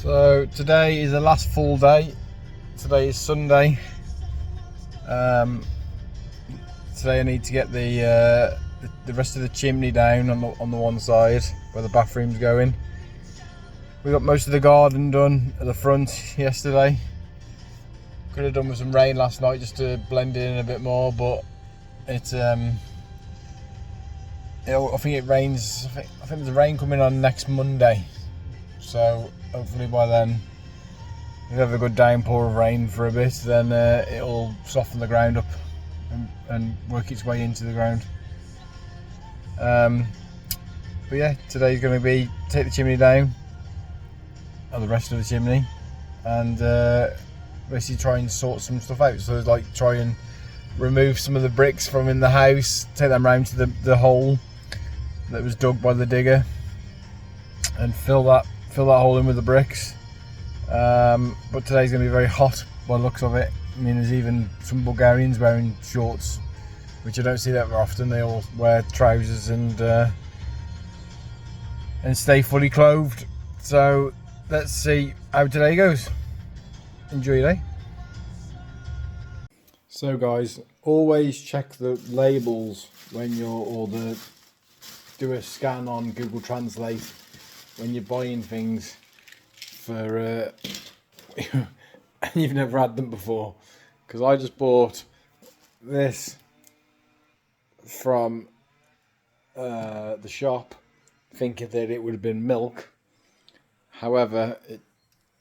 So today is the last full day. Today is Sunday. Today I need to get the rest of the chimney down on the one side where the bathroom's going. We got most of the garden done at the front yesterday. Could have done with some rain last night just to blend it in a bit more, but it's I think it rains. I think there's rain coming on next Monday, so hopefully by then we'll have a good downpour of rain for a bit. Then it'll soften the ground up and work its way into the ground. But yeah, today's going to be take the chimney down, or the rest of the chimney, and basically try and sort some stuff out. So like try and remove some of the bricks from in the house, take them round to the hole that was dug by the digger, and fill that hole in with the bricks. But today's going to be very hot by the looks of it. I mean, there's even some Bulgarians wearing shorts, which I don't see that very often. They all wear trousers and stay fully clothed. So let's see how today goes. Enjoy your day. So guys, always check the labels when do a scan on Google Translate when you're buying things for and you've never had them before. Because I just bought this from the shop thinking that it would have been milk. However,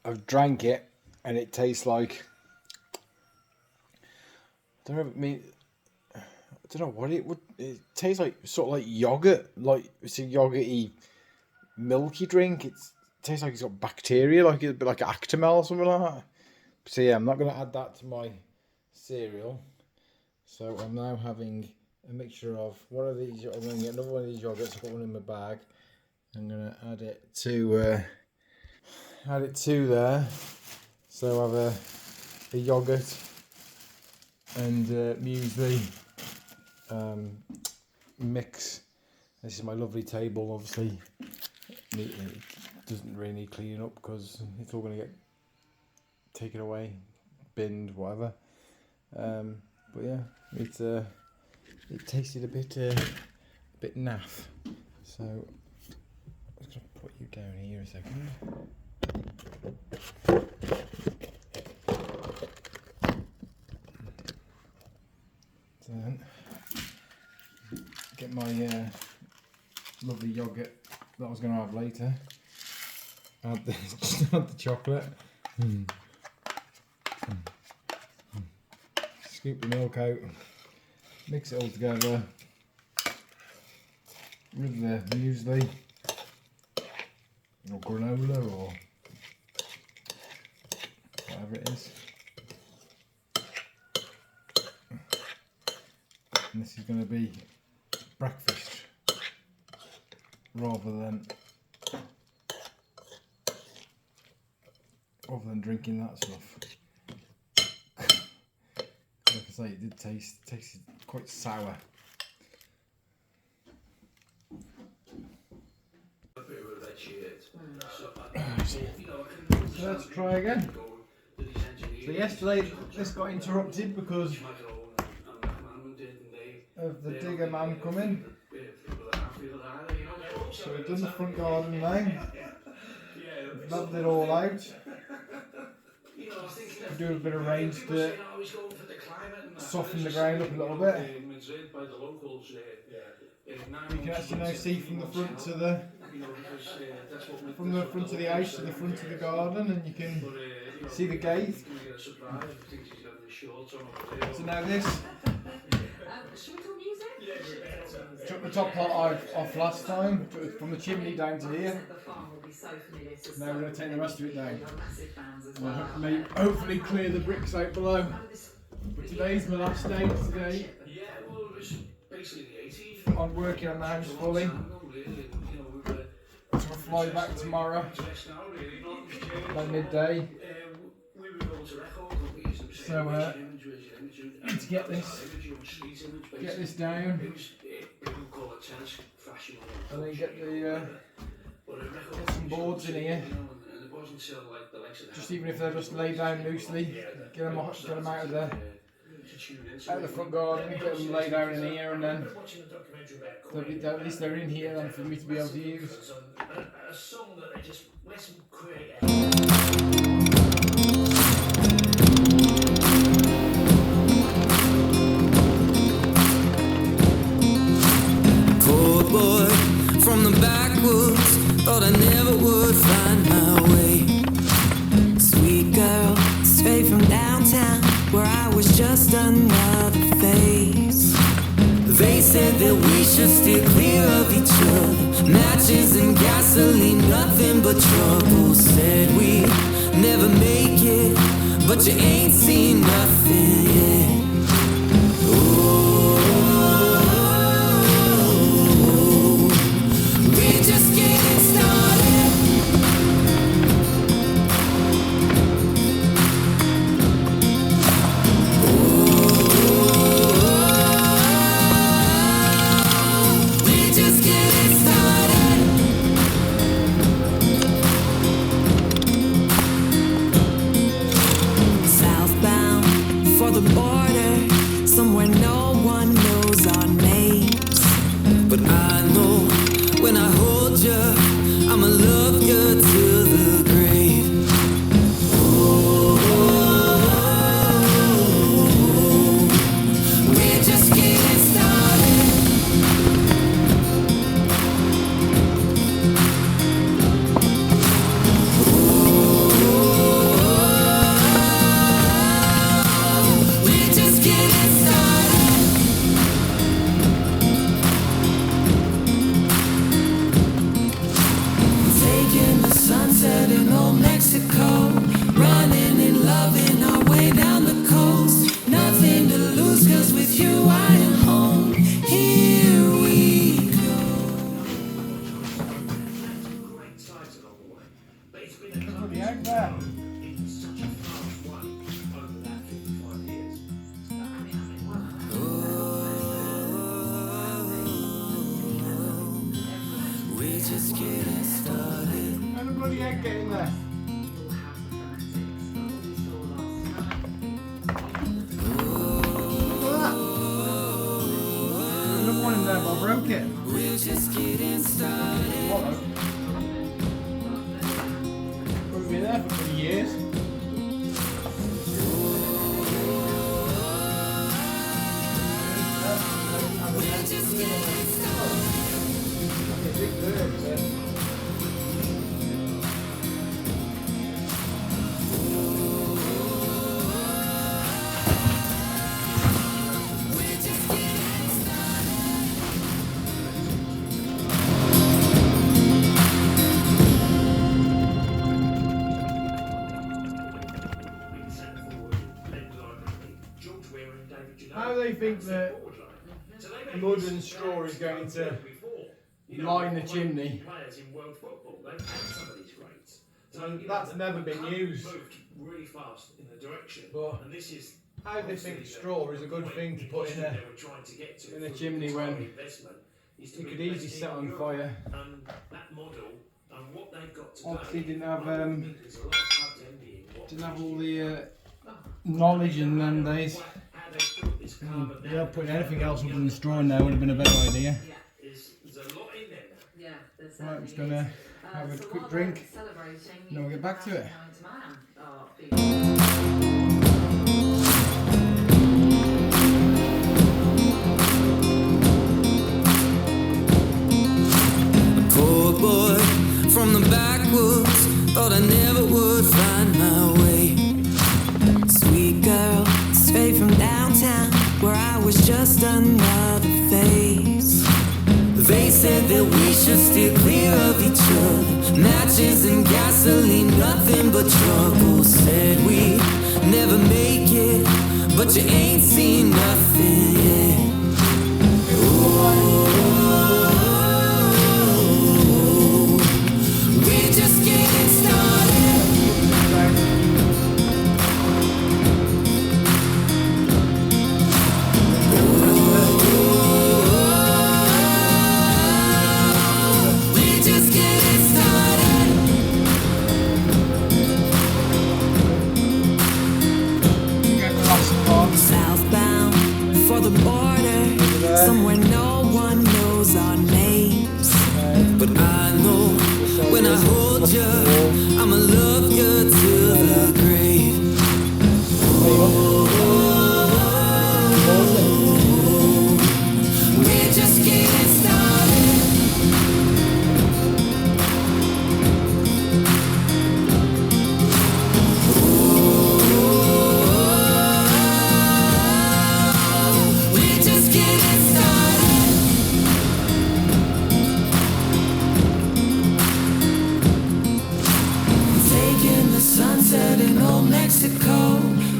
I've drank it and it tastes like, I don't know what it would. It tastes like sort of like yogurt, like it's a yogurty, milky drink. It tastes like it's got bacteria, like a bit like Actimel or something like that. So yeah, I'm not going to add that to my cereal. So I'm now having a mixture of one of these. I'm going to get another one of these yogurts. I've got one in my bag. I'm going to add it to there. So I have a yogurt and muesli mix. This is my lovely table. Obviously it doesn't really need cleaning up because it's all going to get taken away, binned, whatever. But yeah, it tasted a bit naff. So I'm just going to put you down here a second. Then get my lovely yogurt that I was going to have later. Add the chocolate. Scoop the milk out. Mix it all together with the muesli or granola or whatever it is. And this is going to be breakfast rather than drinking that stuff. Like I say, it did tasted quite sour. So let's try again. So yesterday this got interrupted because of the digger man coming. So we've done the front garden now. We've leveled it all out. We do a bit of rain to soften the ground up a little bit. You can actually now see from the front to the front of the house to the front of the garden, and you can see the gate. So now this. Took the top part off last time, from the chimney down to here. Now we're going to take the rest of it down. We'll hopefully clear the bricks out below. But today's my last day today. I'm working on the house fully. So we'll fly back tomorrow by midday. So need to get this down, and then get some boards in here Just even if they're just laid down loosely, get them out of the front garden, get them laid down in here, and then at least they're in here then for me to be able to use. A song that they just lets them create. Poor boy from the backwoods, thought I never would find my way. Sweet girl, straight from downtown, where I was just another face. They said that we should steer clear of each other. Matches and gasoline, nothing but trouble. Said we never make it, but you ain't seen nothing yet. We're just getting started. We're just getting started. Southbound for the border, somewhere no one knows our names. But I know when I hold you, I'ma love you till the grave. We're just getting started. We're just getting started. Taking the sunset in old Mexico, running and loving our way down the coast. Nothing to lose, 'cause with you I am home. Here we go. Great sights along the way, but it's been a Bloody heck there. it's such a fast one over that 55 years. We're just getting started. How the bloody heck get in there? Another one in there, but I broke it. We're just getting started. What? We've been there for 20 years. We're just getting started. We're just getting started. Been sent forward, led library, George Weir and David Janot. How do they think that So they made mud this and straw is going to before. line the chimney? Players in world football, they've had some of these greats. So, And you know, that's never been the club used. moved really fast in the direction, But and this is how do they think straw is a good thing to put in they a were trying to get to in a through chimney the when investment is to it could be easily best set in on Europe. fire? And that model and what they've got today, Obviously didn't have I think there's a lot of clubs envying what didn't have all the knowledge in them days. how they built this carbon Yeah, putting anything else other than straw in there would have been a better idea. there's a lot in there now. Yeah, there's Right, I'm just certainly gonna is. have a So quick while drink, they're celebrating, and then we'll get back to it. Man are being Poor boy from the backwoods, thought I never would find my way. Sweet girl, straight from downtown, where I was just another face. They said that we should steer clear of each other. Matches and gasoline, nothing but trouble. Said we never make it, but you ain't seen nothing yet. We're just getting started. We're just getting started. there. somewhere no one knows our names. But I know when I hold you, I'ma love you till the grave. We're just getting started. We're just getting started. Taking the sunset in old Mexico,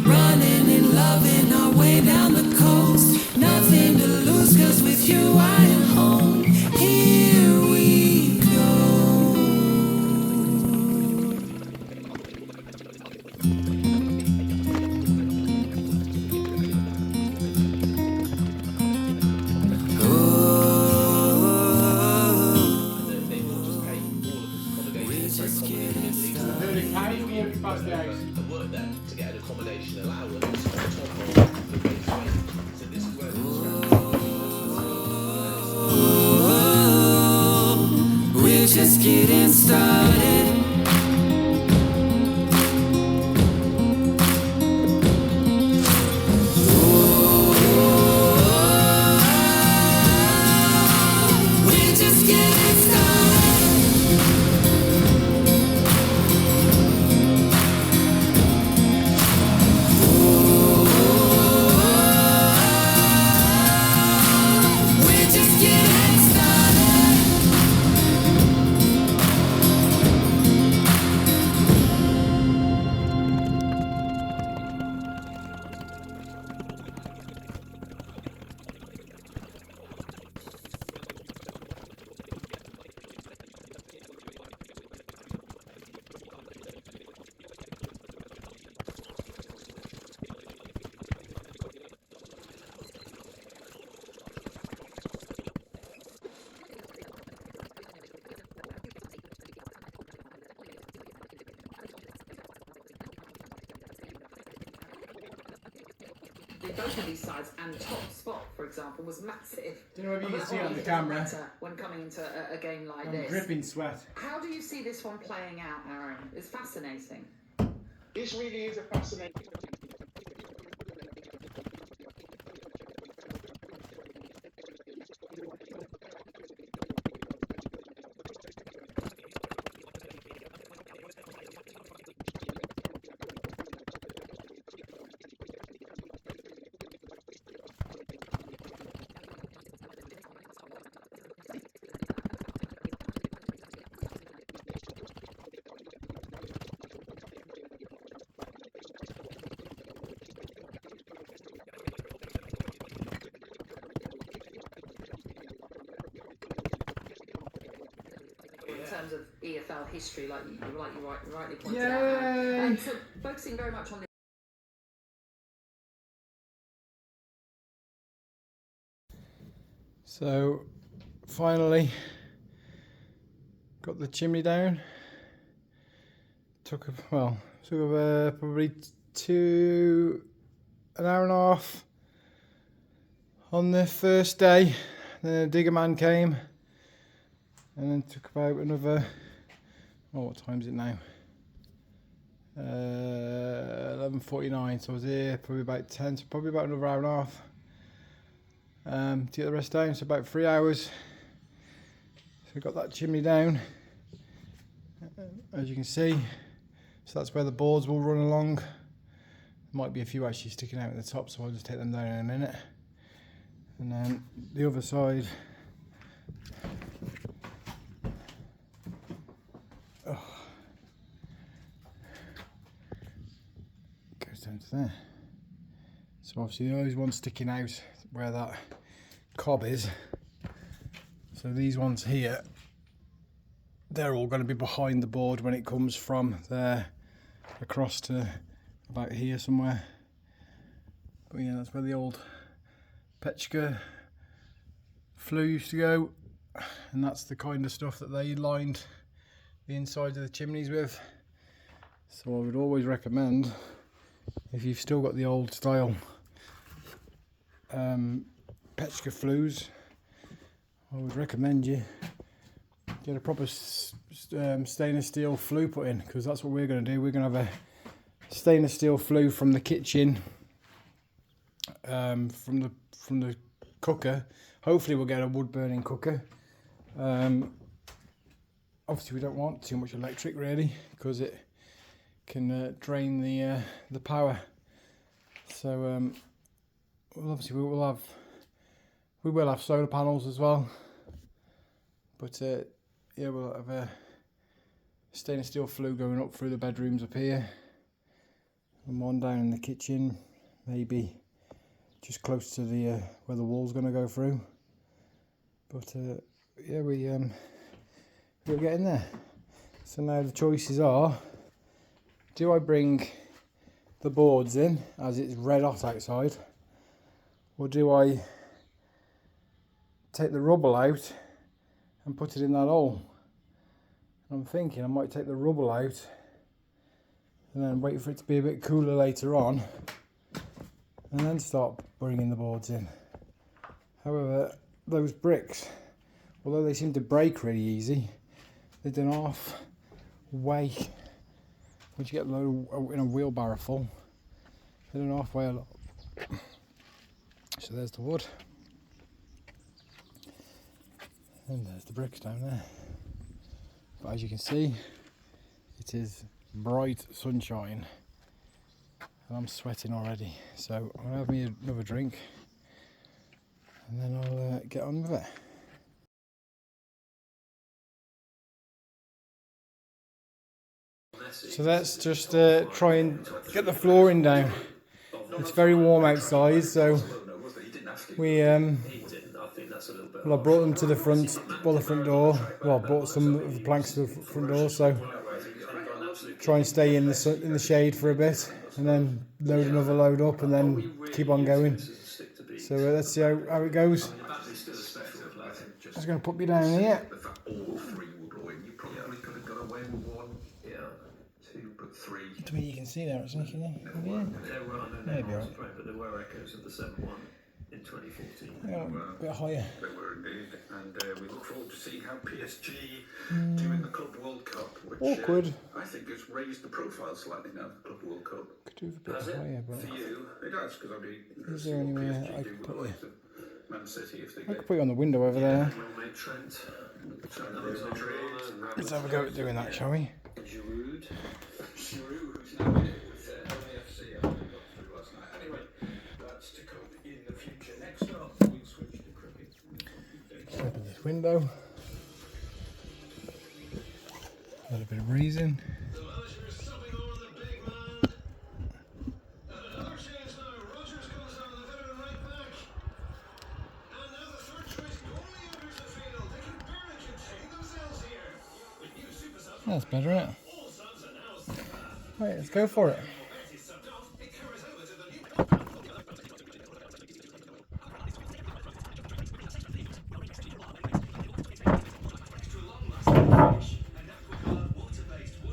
running and loving our way down the coast. Nothing to lose, 'cause with you I am home. Here we go. They will just pay all of this accommodation and work there to get an accommodation allowance on top of the base rate. So this is where We're just getting started. We're just getting started. We're just getting started. Both of these sides and top spot, for example, was massive. Don't know if you But can see that it on the doesn't camera. matter when coming into a game like I'm this. dripping sweat. How do you see this one playing out, Aaron? It's fascinating. this really is a fascinating. In terms of EFL history, like you rightly pointed Yay! out. Aaron. So focusing very much on the So finally got the chimney down. Took probably an hour and a half on the first day. Then a digger man came, and then took about another. Oh, what time is it now? 11:49. So I was here probably about 10. So probably about another hour and a half. To get the rest down, so about 3 hours. So we got that chimney down, as you can see. So that's where the boards will run along. There might be a few actually sticking out at the top, so I'll just take them down in a minute. And then the other side. Goes down to there. So obviously those ones sticking out where that cob is. So these ones here, they're all going to be behind the board when it comes from there across to about here somewhere. But yeah, that's where the old Pechka flue used to go, and that's the kind of stuff that they lined the inside of the chimneys with. So I would always recommend, if you've still got the old style Petra flues, I would recommend you get a proper stainless steel flue put in, because that's what we're going to do. We're going to have a stainless steel flue from the kitchen, from the cooker. Hopefully we'll get a wood burning cooker. Obviously we don't want too much electric really, because it can drain the power. So well, obviously we will have solar panels as well, but yeah, we'll have a stainless steel flue going up through the bedrooms up here, and one down in the kitchen, maybe just close to the where the wall's going to go through. But yeah, we'll get in there. So now the choices are: do I bring the boards in as it's red hot outside, or do I take the rubble out and put it in that hole? I'm thinking I might take the rubble out and then wait for it to be a bit cooler later on, and then start bringing the boards in. However, those bricks, although they seem to break really easy, they've done halfway. Once you get a load in a wheelbarrow full, they're done halfway a lot. So there's the wood, and there's the bricks down there. But as you can see, it is bright sunshine, and I'm sweating already. So I'm gonna have me another drink, and then I'll get on with it. So let's just try and get the flooring down. It's very warm outside, so we well, I brought them to the front, the front door. Well, I brought some of the planks to the front door, so try and stay in the shade for a bit, and then load another load up, and then keep on going. So let's see how it goes. I'm just going to put me down here. I mean, you can see there, isn't it? Yeah. Maybe right. But there were echoes of the 7-1 in 2014. Yeah, a bit higher. They were indeed, and we look forward to seeing how PSG do in the Club World Cup, which Awkward. I think has raised the profile slightly now. The Club World Cup. Could do a bit Has it? higher, but For you, it does, because I'd be. is there anywhere I could put it? Man City, if they I could put it on the window over there. Trent. Let's have a go at doing that, shall we? Giroud, who's now in it with LAFC, I got through last night. Anyway, that's to come in the future. Next up, we switch to cricket. Open this window. A little bit of breezing. The manager is subbing on the big man. And another change now. Rogers goes on the veteran right back. And now the third choice goalie enters the field. They can barely contain themselves here. With new super subs. That's better, isn't it? All subs are now super. Right, let's go for it. It's subbed off. It carries over to the new.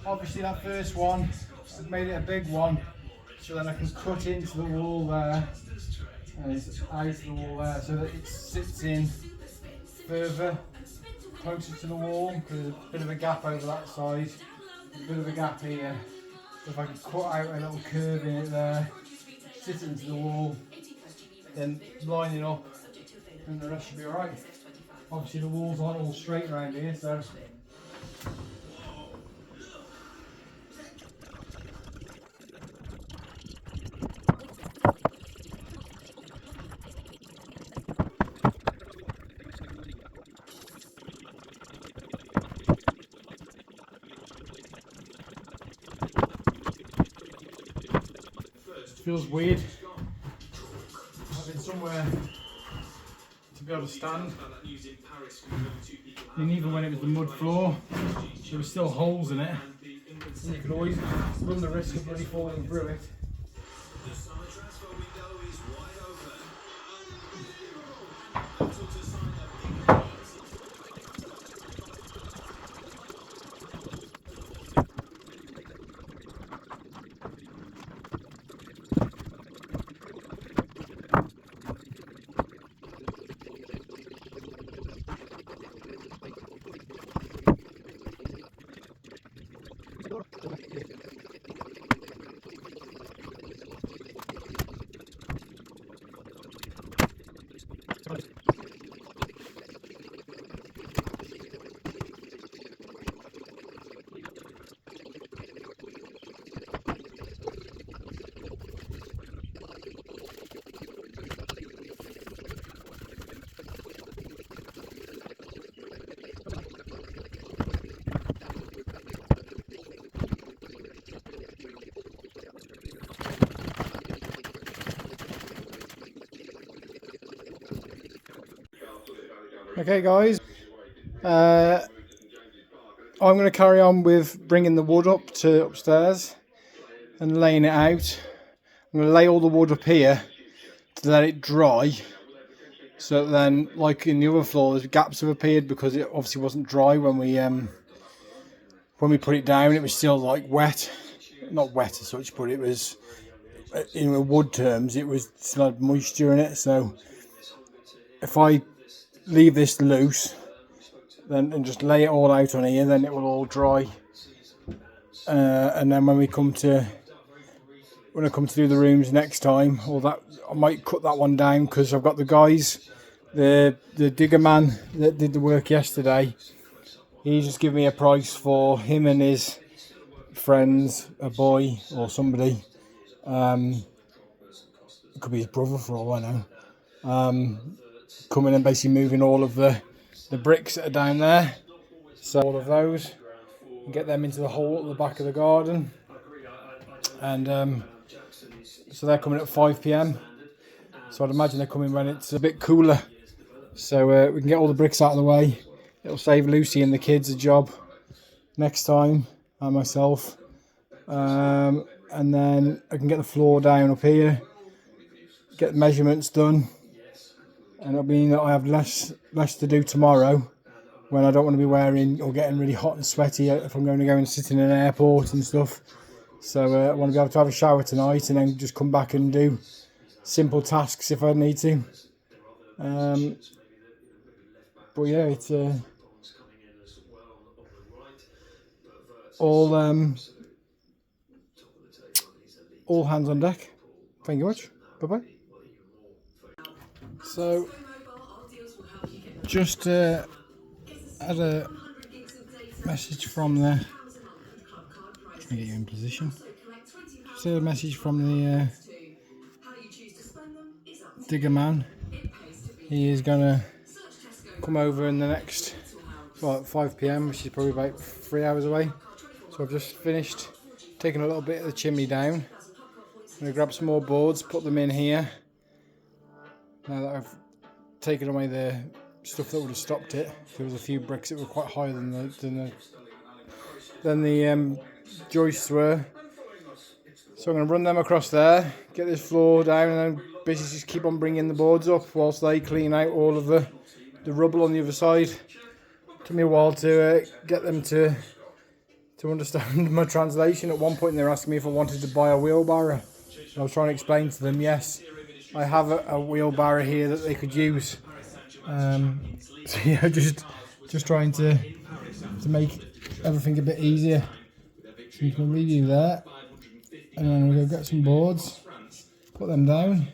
Obviously that first one, I've made it a big one, so then I can cut into the wall there, and it's out to the wall there, so that it sits in further, closer to the wall, because there's a bit of a gap over that side, a bit of a gap here. So if I can cut out a little curve in it there, sit it into the wall, then line it up, and the rest should be alright. Obviously the walls aren't all straight around here, so feels weird having somewhere to be able to stand. I mean, even when it was the mud floor, there were still holes in it, and you could always run the risk of bloody falling through it. The summer transfer window is wide open. Okay guys, I'm going to carry on with bringing the wood up to upstairs and laying it out. I'm going to lay all the wood up here to let it dry, so that then, like in the other floors, gaps have appeared because it obviously wasn't dry when we put it down. It was still like wet, not wet as such, but it was, in wood terms, it was still had moisture in it. So if I leave this loose then and just lay it all out on here, then it will all dry, and then when I come to do the rooms next time, or that, I might cut that one down because I've got the guys, the digger man that did the work yesterday. He's just given me a price for him and his friends, a boy or somebody, it could be his brother for all I know, coming and basically moving all of the bricks that are down there, so all of those, and get them into the hole at the back of the garden. And so they're coming at 5 PM, so I'd imagine they're coming when it's a bit cooler, so we can get all the bricks out of the way. It'll save Lucy and the kids a job next time, and myself, and then I can get the floor down up here, get the measurements done, and it'll mean that I have less to do tomorrow, when I don't want to be wearing or getting really hot and sweaty if I'm going to go and sit in an airport and stuff. So I want to be able to have a shower tonight and then just come back and do simple tasks if I need to. But yeah, it's all hands on deck. Thank you very much. Bye bye. So just had a message from the, let me get you in position. Just had a message from the digger man. He is gonna come over in the next, well, at 5 PM, which is probably about 3 hours away. So I've just finished taking a little bit of the chimney down. I'm gonna grab some more boards, put them in here. Now that I've taken away the stuff that would have stopped it, there was a few bricks that were quite higher than the joists were. So I'm going to run them across there, get this floor down, and then basically just keep on bringing the boards up whilst they clean out all of the rubble on the other side. Took me a while to get them to understand my translation. At one point they were asking me if I wanted to buy a wheelbarrow. I was trying to explain to them, yes, I have a wheelbarrow here that they could use. So yeah, just trying to make everything a bit easier. So you can leave you there, and then we'll go get some boards, put them down,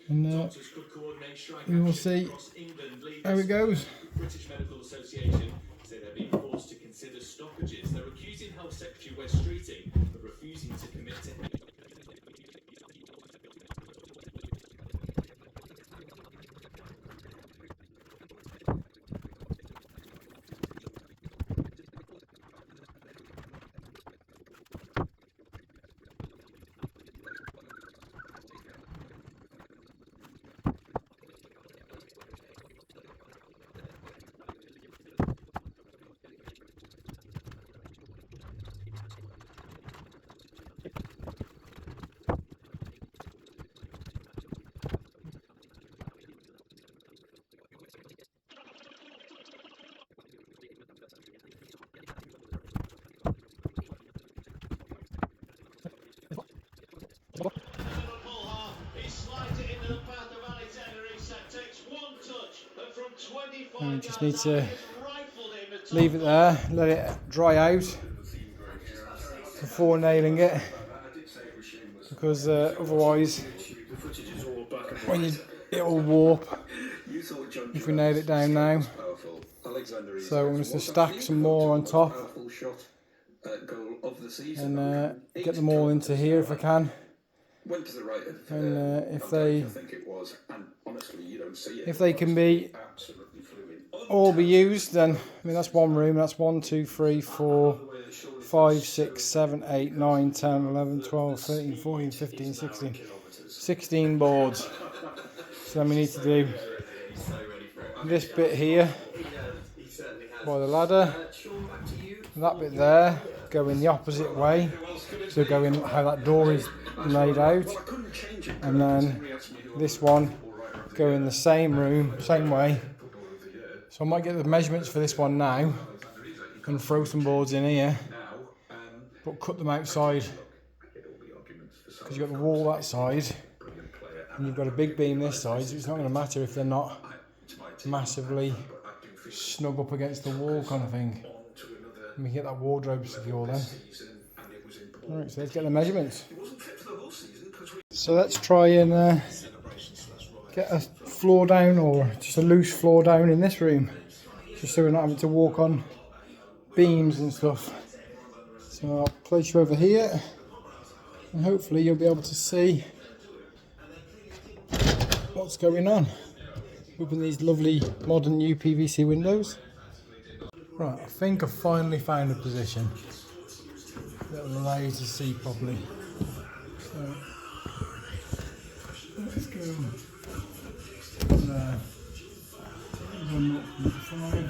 and we will see how it goes. British Medical Association say they're being forced to consider stoppages. They're accusing Health Secretary Wes Streeting of refusing to commit to And we just need to leave it there, let it dry out before nailing it, because otherwise it will warp if we nail it down now. So I'm just going to stack some more on top and get them all into here if I can. And if they can be all be used, then I mean that's one room. That's 1, 2, 3, 4, 5, 6, 7, 8, 9, 10, 11, 12, 13, 14, 15, 16 boards. So then we need to do this bit here by the ladder, that bit there going the opposite way, so going how that door is laid out, and then this one going the same room, same way. So I might get the measurements for this one now and throw some boards in here, but cut them outside, because you've got the wall that side and you've got a big beam this side, so it's not going to matter if they're not massively snug up against the wall kind of thing. And we can get that wardrobe secure then. Alright, so let's get the measurements. So let's try and get a floor down, or just a loose floor down in this room, just so we're not having to walk on beams and stuff. So I'll place you over here and hopefully you'll be able to see what's going on. Open these lovely modern new PVC windows. Right, I think I've finally found a position that will allow you to see properly. So let's go there. 1.5.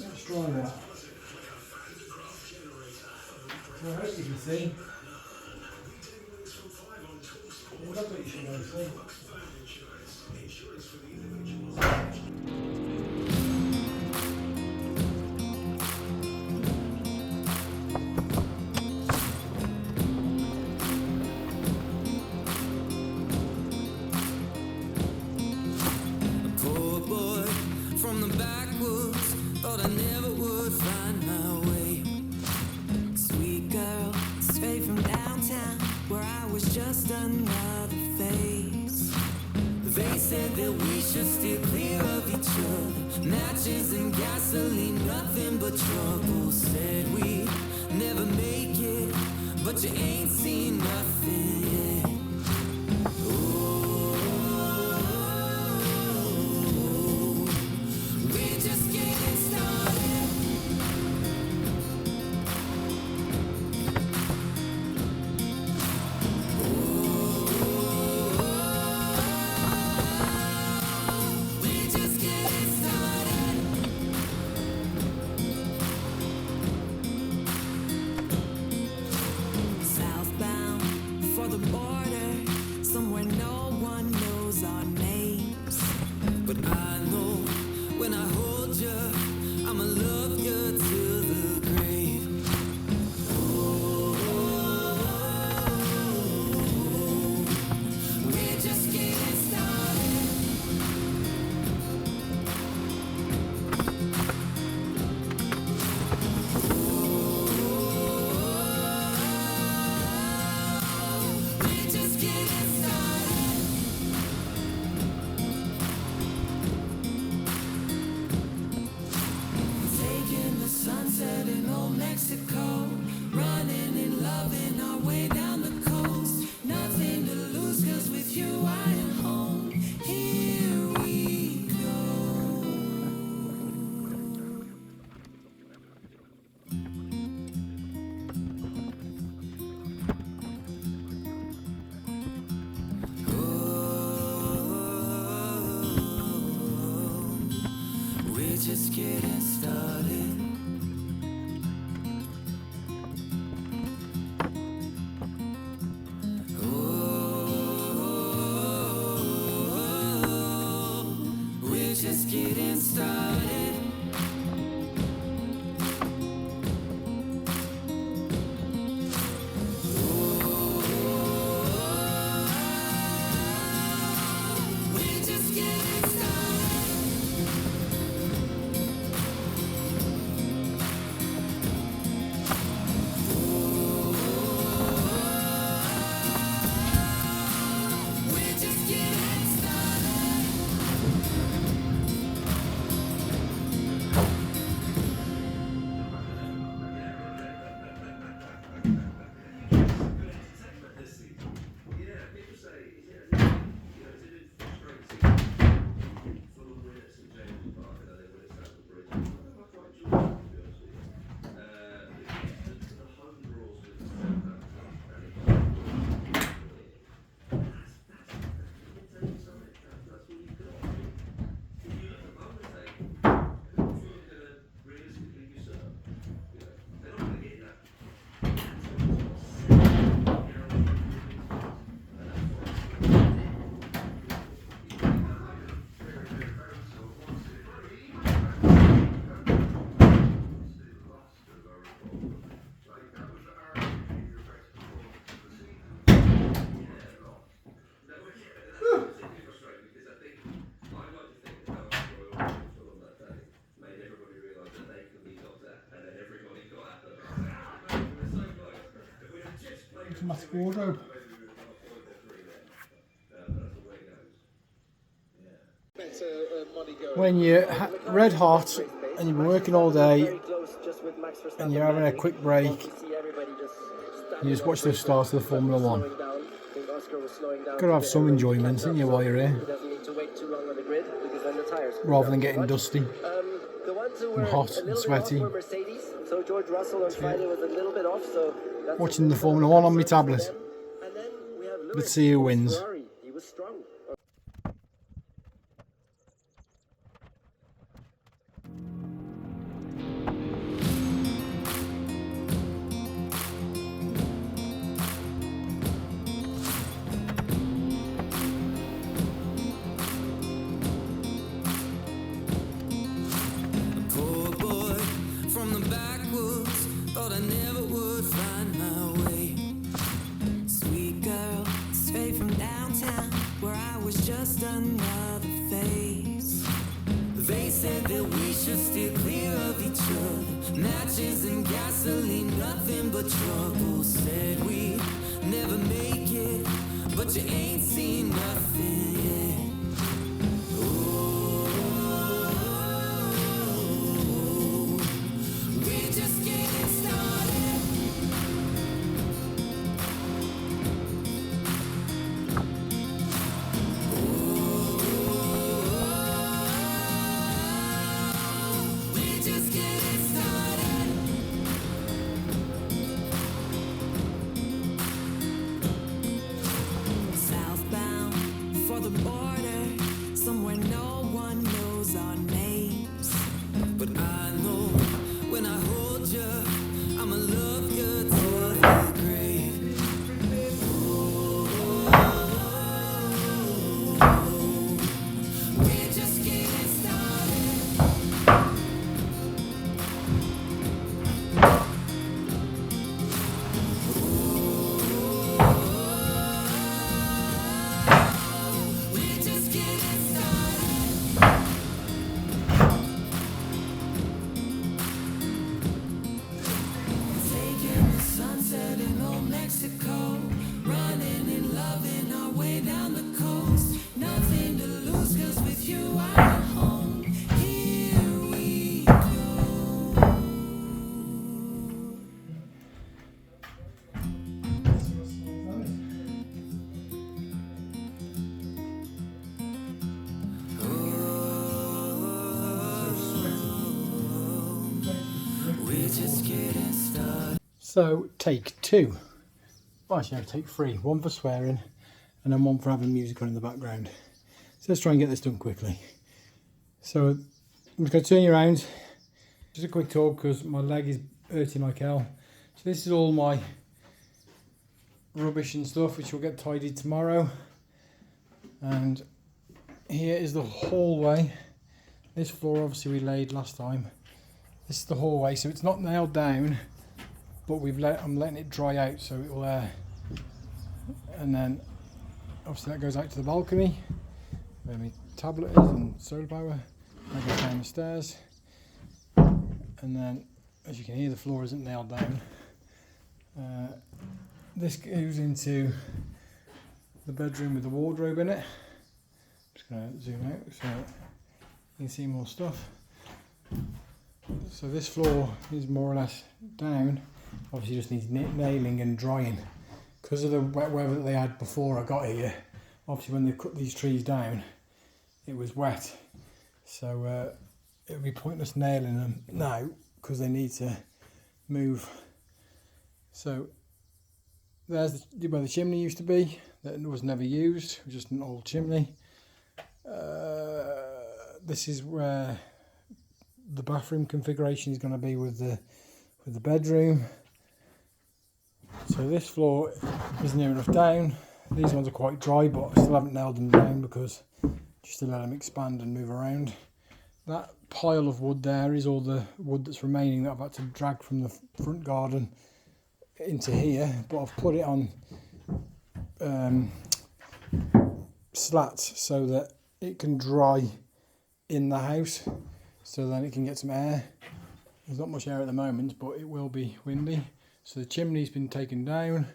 Let's try that. So I hope you can see. Well, that's what you should be able to see. Poor boy from the backwoods, thought I never would find my way. Sweet girl, straight from downtown, where I was just another face. They said that we should steer clear of each other. Matches and gasoline, nothing but trouble. Said we'd never make it, but you ain't seen nothing yet. We're just getting started. We're just getting started. Southbound for the border, somewhere no one knows our names. But I know when I hold you, I'ma love you till the grave. We're just getting started. We're just getting started. Taking the sunset automatic wardrobe. When you're red hot and you've been working all day and you're having a quick break, you just watch the start of the Formula 1. Got to have some enjoyment, haven't you, while you're here, rather than getting dusty and hot and sweaty. Watching the Formula 1 on my tablet. Let's see who wins. Poor boy from the backwoods, thought I never would find my way. Sweet girl, straight from downtown, where I was just another face. They said that we should steer clear of each other. Matches and gasoline, nothing but trouble. Said we never make it, but you ain't seen nothing yet. We're just getting started. We're just getting started. Southbound for the border, somewhere no one knows our names. But I know when I hold you, I'ma love you till the grave. We're just getting started. We're just getting started. Taking the sunset in old Mexico, running and loving our way down the coast. Nothing to lose, 'cause with you I'm home. Here we go. We're just getting started. So, take two. Well, actually, no, take three. One for swearing, and then one for having music on in the background. So let's try and get this done quickly. So, I'm just going to turn you around. Just a quick talk because my leg is hurting like hell. So this is all my rubbish and stuff, which will get tidied tomorrow. And here is the hallway. This floor, obviously, we laid last time. This is the hallway, so it's not nailed down, but I'm letting it dry out, so it will. And then, obviously, that goes out to the balcony where my tablet is and solar power. That goes down the stairs, and then, as you can hear, the floor isn't nailed down. This goes into the bedroom with the wardrobe in it. I'm just going to zoom out so you can see more stuff. So this floor is more or less down. Obviously just needs nailing and drying. Because of the wet weather that they had before I got here, obviously when they cut these trees down, it was wet. So it would be pointless nailing them now because they need to move. So there's where the chimney used to be. That was never used, it was just an old chimney. This is where the bathroom configuration is going to be with the bedroom. So this floor is near enough down. These ones are quite dry, but I still haven't nailed them down because just to let them expand and move around. That pile of wood there is all the wood that's remaining that I've had to drag from the front garden into here, but I've put it on slats so that it can dry in the house, so then it can get some air. There's not much air at the moment, but it will be windy. So the chimney's been taken down.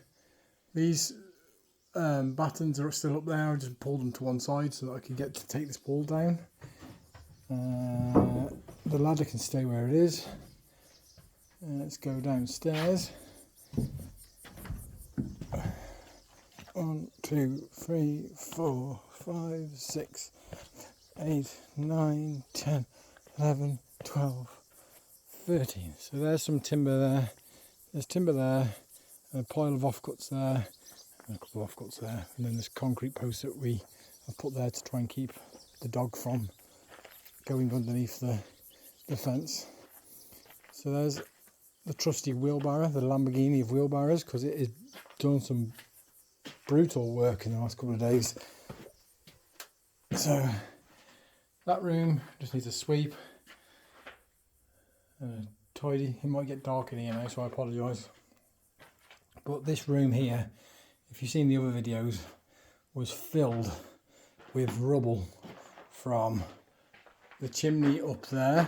These battens are still up there. I just pulled them to one side so that I could get to take this wall down. The ladder can stay where it is. Let's go downstairs. 1, 2, 3, 4, 5, 6, 8, 9, 10, 11, 12, 13. So there's some timber there. There's timber there, and a pile of offcuts there, and a couple of offcuts there, and then this concrete post that we have put there to try and keep the dog from going underneath the fence. So there's the trusty wheelbarrow, the Lamborghini of wheelbarrows, because it has done some brutal work in the last couple of days. So that room just needs a sweep, tidy. It might get dark in here now, so I apologise. But this room here, if you've seen the other videos, was filled with rubble from the chimney up there.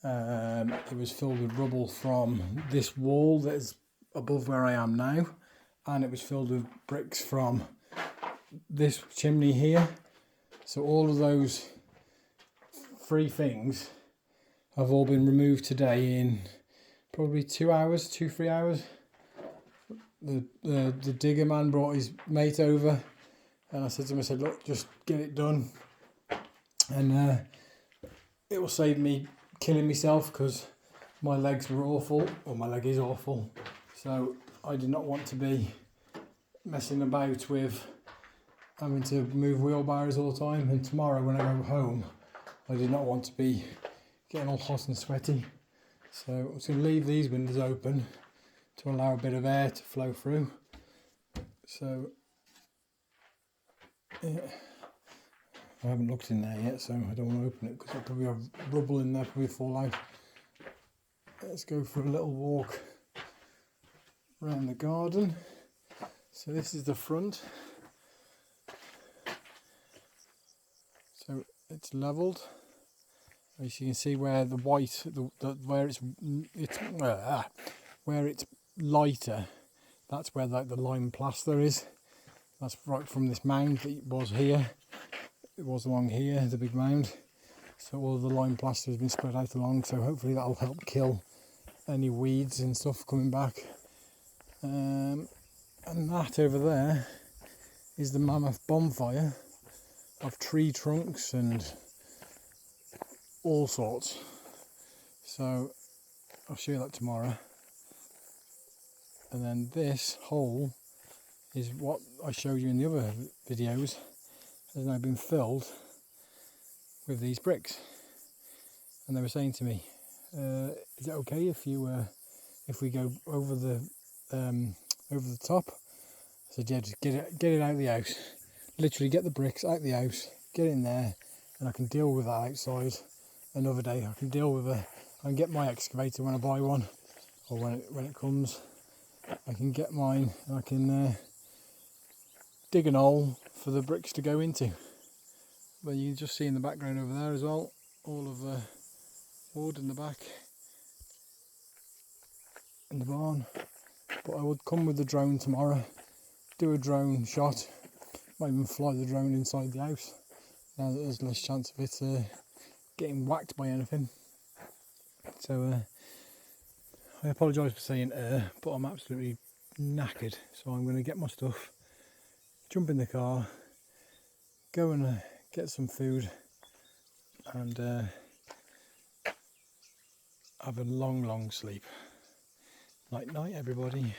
It was filled with rubble from this wall that's above where I am now, and it was filled with bricks from this chimney here. So all of those 3 things have all been removed today in probably 2 hours, 2-3 hours. The digger man brought his mate over, and I said to him, I said, look, just get it done, and it will save me killing myself, because my legs were awful, or my leg is awful. So I did not want to be messing about with having to move wheelbarrows all the time, and tomorrow when I go home I did not want to be getting all hot and sweaty. So I'm just going to leave these windows open to allow a bit of air to flow through. So yeah, I haven't looked in there yet, so I don't want to open it because I'll probably have rubble in there, probably fall out. Let's go for a little walk around the garden. So this is the front. So it's levelled. As you can see, where the white, where it's lighter, that's where like the lime plaster is. That's right from this mound that was here. It was along here, the big mound. So all of the lime plaster has been spread out along. So hopefully that'll help kill any weeds and stuff coming back. And that over there is the mammoth bonfire of tree trunks and all sorts. So I'll show you that tomorrow. And then this hole is what I showed you in the other videos, has now been filled with these bricks. And they were saying to me, is it okay if we go over the top? I said, yeah, just get it out of the house. Literally get the bricks out of the house, get it in there, and I can deal with that outside another day. I can deal with I can get my excavator when I buy one, or when it comes. I can get mine and I can dig an hole for the bricks to go into. But you can just see in the background over there as well, all of the wood in the back in the barn. But I would come with the drone tomorrow, do a drone shot, might even fly the drone inside the house, now that there's less chance of it getting whacked by anything. So I apologise for saying but I'm absolutely knackered, so I'm going to get my stuff, jump in the car, go and get some food, and have a long sleep. Night night everybody.